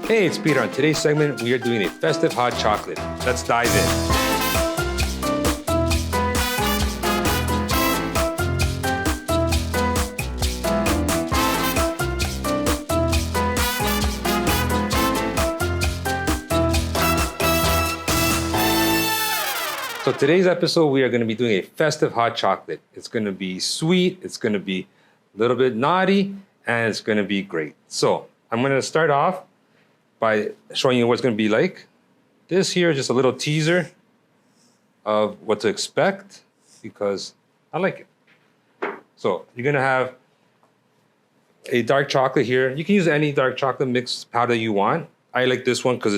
Hey, it's Peter. On today's segment, we are doing a festive hot chocolate. Let's dive in. So today's episode, we are going to be doing a festive hot chocolate. It's going to be sweet, it's going to be a little bit naughty, and it's going to be great. So I'm going to start off by showing you what it's going to be like. This here is just a little teaser of what to expect because I like it. So you're going to have a dark chocolate here. You can use any dark chocolate mix powder you want. I like this one because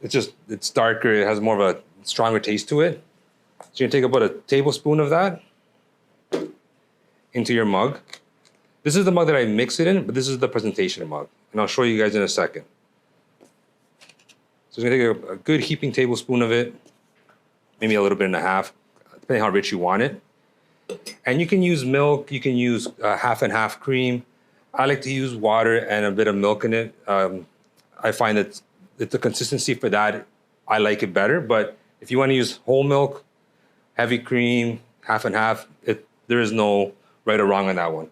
it's darker. It has more of a stronger taste to it. So you're gonna take about a tablespoon of that into your mug. This is the mug that I mix it in, but this is the presentation mug. And I'll show you guys in a second. So you're gonna take a good heaping tablespoon of it, maybe a little bit and a half, depending how rich you want it. And you can use milk, you can use half and half cream. I like to use water and a bit of milk in it. I find that the consistency for that, I like it better, but if you want to use whole milk, heavy cream, half and half, there is no right or wrong on that one.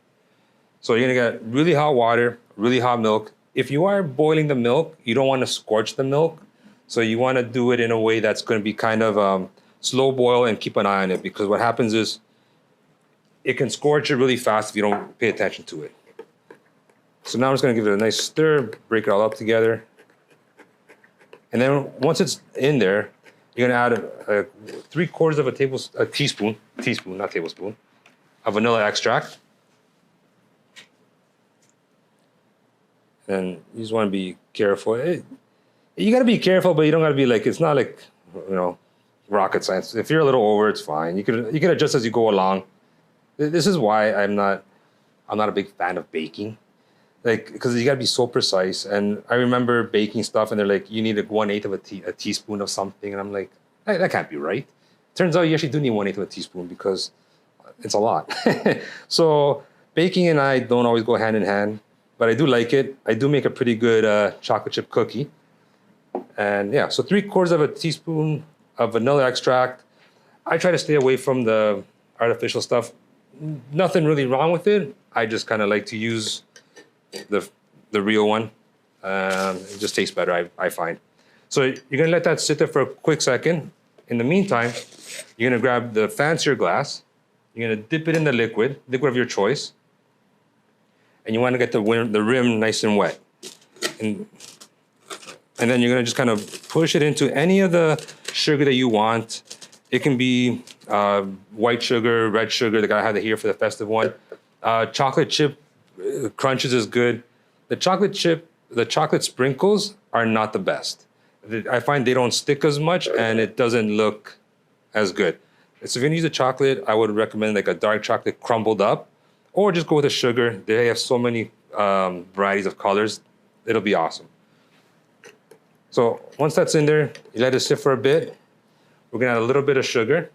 So you're gonna get really hot water, really hot milk. If you are boiling the milk, you don't want to scorch the milk. So you want to do it in a way that's going to be kind of slow boil and keep an eye on it, because what happens is it can scorch it really fast if you don't pay attention to it. So now I'm just going to give it a nice stir, break it all up together. And then once it's in there, you're gonna add 3/4 of a teaspoon, not tablespoon, of vanilla extract. And you just wanna be careful. You gotta be careful, but you don't gotta be like, it's not like, rocket science. If you're a little over, it's fine. You can adjust as you go along. This is why I'm not a big fan of baking. Because you gotta be so precise. And I remember baking stuff and they're like, you need 1/8 of a teaspoon of something. And I'm like, that can't be right. Turns out you actually do need 1/8 of a teaspoon because it's a lot. So baking and I don't always go hand in hand, but I do like it. I do make a pretty good chocolate chip cookie. And yeah, so 3/4 of a teaspoon of vanilla extract. I try to stay away from the artificial stuff. Nothing really wrong with it. I just kind of like to use the real one. It just tastes better, I find. So you're gonna let that sit there for a quick second. In the meantime, you're gonna grab the fancier glass. You're gonna dip it in the liquid of your choice. And you wanna get the rim nice and wet. And then you're gonna just kind of push it into any of the sugar that you want. It can be white sugar, red sugar, like I had it here for the festive one. Chocolate chip crunches is good. The chocolate sprinkles are not the best. I find they don't stick as much and it doesn't look as good. So if you're gonna use a chocolate, I would recommend like a dark chocolate crumbled up, or just go with the sugar. They have so many varieties of colors. It'll be awesome. So once that's in there, you let it sit for a bit. We're gonna add a little bit of sugar.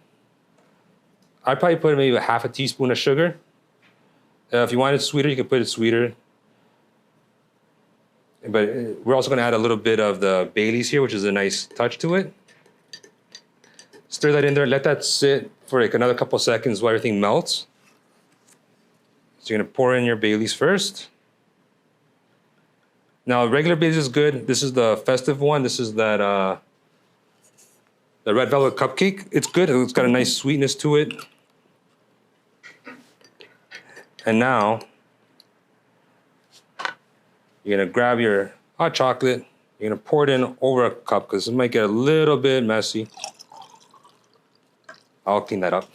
I'd probably put maybe 1/2 teaspoon of sugar. If you want it sweeter, you can put it sweeter. But we're also gonna add a little bit of the Baileys here, which is a nice touch to it. Stir that in there, let that sit for like another couple seconds while everything melts. So you're gonna pour in your Baileys first. Now, regular Baileys is good. This is the festive one. This is that the red velvet cupcake. It's good, it's got a nice sweetness to it. And now, you're gonna grab your hot chocolate, you're gonna pour it in over a cup because it might get a little bit messy. I'll clean that up.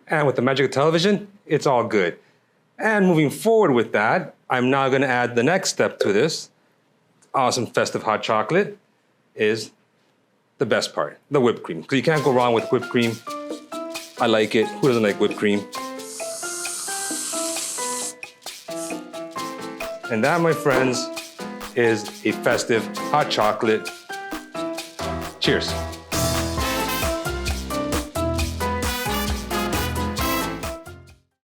And with the magic of television, it's all good. And moving forward with that, I'm now gonna add the next step to this awesome festive hot chocolate is the best part, the whipped cream. Because you can't go wrong with whipped cream. I like it. Who doesn't like whipped cream? And that, my friends, is a festive hot chocolate. Cheers.